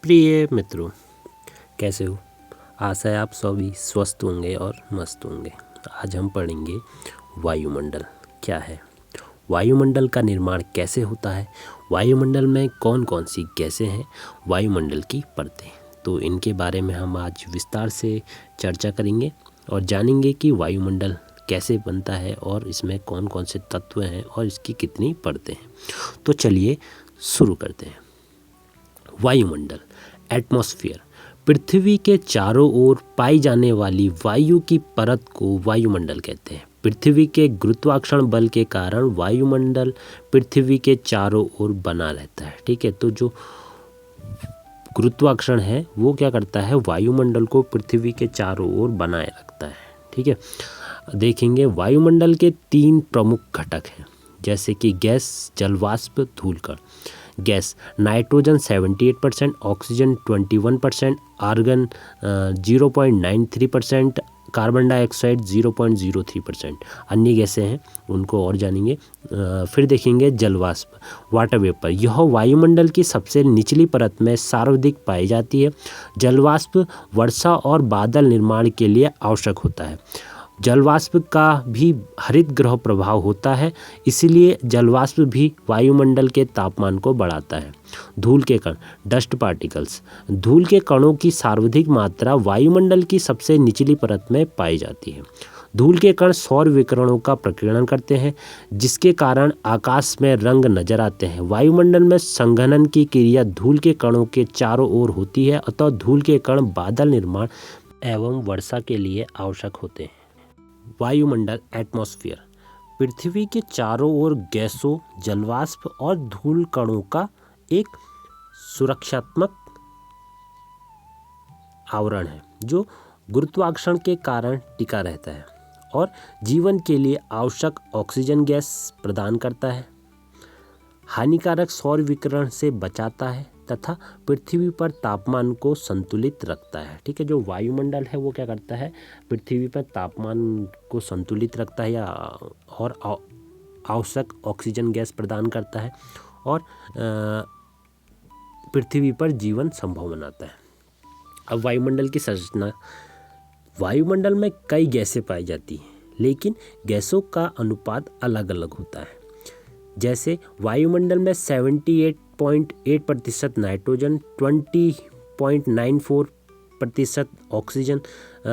प्रिय मित्रों, कैसे हो? आशा है आप सभी स्वस्थ होंगे और मस्त होंगे। आज हम पढ़ेंगे वायुमंडल क्या है, वायुमंडल का निर्माण कैसे होता है, वायुमंडल में कौन कौन सी गैसें हैं, वायुमंडल की परतें। तो इनके बारे में हम आज विस्तार से चर्चा करेंगे और जानेंगे कि वायुमंडल कैसे बनता है और इसमें कौन कौन से तत्व हैं और इसकी कितनी परतें हैं। तो चलिए शुरू करते हैं। वायुमंडल एटमॉस्फेयर पृथ्वी के चारों ओर पाई जाने वाली वायु की परत को वायुमंडल कहते हैं। पृथ्वी के गुरुत्वाकर्षण बल के कारण वायुमंडल पृथ्वी के चारों ओर बना रहता है। ठीक है, तो जो गुरुत्वाकर्षण है वो क्या करता है, वायुमंडल को पृथ्वी के चारों ओर बनाए रखता है। ठीक है, देखेंगे वायुमंडल के 3 प्रमुख घटक हैं, जैसे कि गैस, जलवाष्प, धूलकण। गैस nitrogen 78%, oxygen 21%, argon 0.93%, carbon dioxide 0.03%। अन्य गैसें हैं उनको और जानेंगे। फिर देखेंगे जलवाष्प, वाटर वेपर। यह वायुमंडल की सबसे निचली परत में सर्वाधिक पाई जाती है। जलवाष्प वर्षा और बादल निर्माण के लिए आवश्यक होता है। जलवाष्प का भी हरित गृह प्रभाव होता है, इसलिए जलवाष्प भी वायुमंडल के तापमान को बढ़ाता है। धूल के कण, डस्ट पार्टिकल्स। धूल के कणों की सर्वाधिक मात्रा वायुमंडल की सबसे निचली परत में पाई जाती है। धूल के कण सौर विकिरणों का प्रकीर्णन करते हैं, जिसके कारण आकाश में रंग नजर आते हैं। वायुमंडल में संघनन की क्रिया धूल के कणों के चारों ओर होती है, अतः धूल के कण बादल निर्माण एवं वर्षा के लिए आवश्यक होते हैं। वायुमंडल एटमॉस्फेयर पृथ्वी के चारों ओर गैसों, जलवाष्प और धूल कणों का एक सुरक्षात्मक आवरण है, जो गुरुत्वाकर्षण के कारण टिका रहता है और जीवन के लिए आवश्यक ऑक्सीजन गैस प्रदान करता है, हानिकारक सौर विकिरण से बचाता है तथा पृथ्वी पर तापमान को संतुलित रखता है। ठीक है, जो वायुमंडल है वो क्या करता है, पृथ्वी पर तापमान को संतुलित रखता है या और आवश्यक ऑक्सीजन गैस प्रदान करता है और पृथ्वी पर जीवन संभव बनाता है। अब वायुमंडल की संरचना। वायुमंडल में कई गैसें पाई जाती हैं, लेकिन गैसों का अनुपात अलग अलग होता है। जैसे वायुमंडल में 78.8% नाइट्रोजन, 20.94% ऑक्सीजन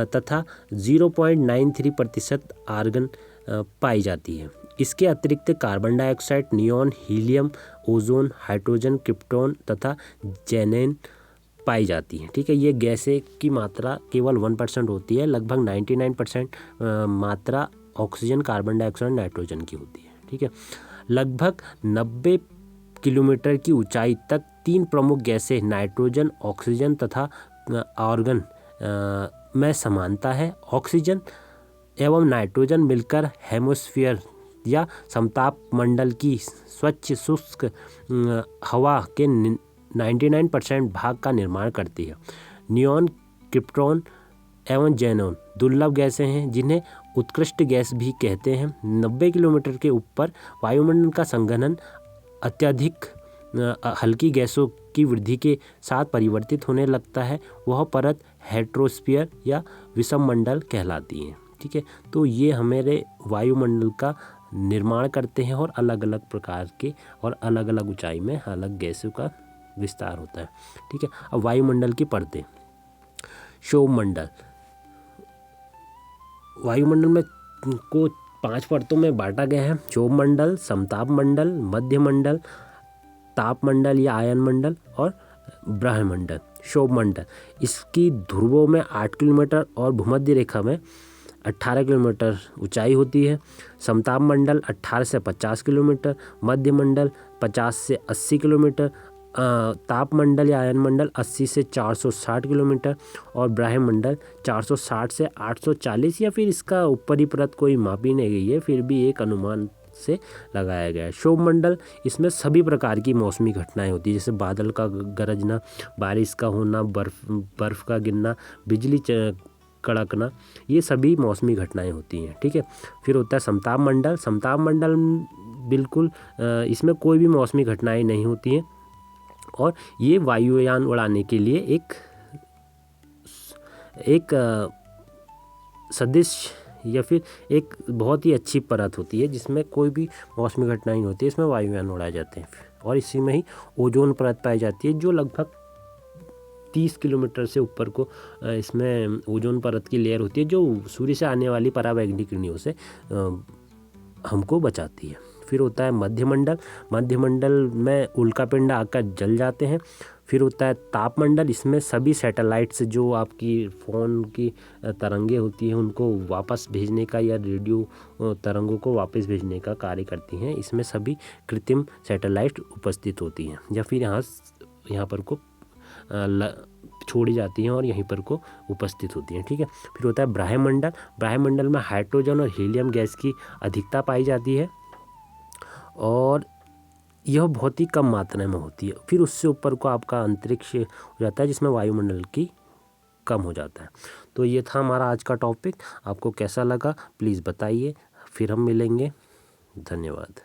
तथा 0.93% आर्गन पाई जाती है। इसके अतिरिक्त carbon dioxide, neon, helium, ozone, hydrogen, krypton तथा जेनेन पाई जाती हैं। ठीक है, ये गैसें की मात्रा केवल 1% होती है, लगभग 99% मात्रा ऑक्सीजन, कार्बन डाइऑक्साइड, नाइट्रोजन की होती है। ठीक है, लगभग 90 किलोमीटर की ऊंचाई तक 3 प्रमुख गैसें नाइट्रोजन, ऑक्सीजन तथा आर्गन में समानता है। ऑक्सीजन एवं नाइट्रोजन मिलकर हेमिस्फीयर या समताप मंडल की स्वच्छ शुष्क हवा के 99% भाग का निर्माण करती है। नियॉन, क्रिप्टॉन एवं जेनॉन दुर्लभ गैसें हैं, जिन्हें उत्कृष्ट गैस भी कहते हैं। 90 किलोमीटर के ऊपर वायुमंडल का संघनन अत्यधिक हल्की गैसों की वृद्धि के साथ परिवर्तित होने लगता है। वह परत हेट्रोस्फीयर या विषम मंडल कहलाती है। ठीक है, तो ये हमारे वायुमंडल का निर्माण करते हैं और अलग अलग प्रकार के और अलग अलग ऊंचाई में अलग गैसों का विस्तार होता है। ठीक है, अब वायुमंडल की परतें। क्षोभमंडल वायुमंडल में को 5 परतों में बांटा गया है। क्षोभमंडल, समताप मंडल, मध्य मंडल, तापमंडल या आयन मंडल और ब्रह्मंडल। क्षोभमंडल इसकी ध्रुवों में 8 किलोमीटर और भूमध्य रेखा में 18 किलोमीटर ऊंचाई होती है। समताप मंडल 18 से 50 किलोमीटर, मध्य मंडल 50 से 80 किलोमीटर, तापमंडल या आयन मंडल 80 से 460 किलोमीटर और ब्रह्मंडल 460 से 840, या फिर इसका ऊपरी परत कोई मापी नहीं गई है, फिर भी एक अनुमान से लगाया गया है। क्षोभमंडल इसमें सभी प्रकार की मौसमी घटनाएं होती है, जैसे बादल का गरजना, बारिश का होना, बर्फ का गिरना, बिजली कड़कना, ये सभी मौसमी घटनाएं होती हैं। ठीक है, फिर होता है समताप मंडल। समताप मंडल बिल्कुल इसमें कोई भी मौसमी घटनाएं नहीं होती हैं। और ये वायुयान उड़ाने के लिए एक सदिश या फिर एक बहुत ही अच्छी परत होती है जिसमें कोई भी मौसमी घटना नहीं होती है। इसमें वायुयान उड़ाए जाते हैं और इसी में ही ओजोन परत पाई जाती है जो लगभग 30 किलोमीटर से ऊपर को इसमें ओजोन परत की लेयर होती है जो सूर्य से आने वाली पराबैंगनी किरणों से हमको बचाती है। फिर होता है मध्यमंडल। मध्यमंडल में उल्कापिंड आकर जल जाते हैं। फिर होता है तापमंडल। इसमें सभी सैटेलाइट्स जो आपकी फ़ोन की तरंगे होती हैं उनको वापस भेजने का या रेडियो तरंगों को वापस भेजने का कार्य करती हैं। इसमें सभी कृत्रिम सैटेलाइट उपस्थित होती हैं या फिर यहाँ पर को छोड़ी जाती हैं और यहीं पर को उपस्थित होती हैं। ठीक है। फिर होता है ब्रह्मंडल। ब्रह्मंडल में हाइड्रोजन और हीलियम गैस की अधिकता पाई जाती है और यह बहुत ही कम मात्रा में होती है। फिर उससे ऊपर को आपका अंतरिक्ष हो जाता है जिसमें वायुमंडल की कम हो जाता है। तो ये था हमारा आज का टॉपिक। आपको कैसा लगा प्लीज़ बताइए। फिर हम मिलेंगे। धन्यवाद।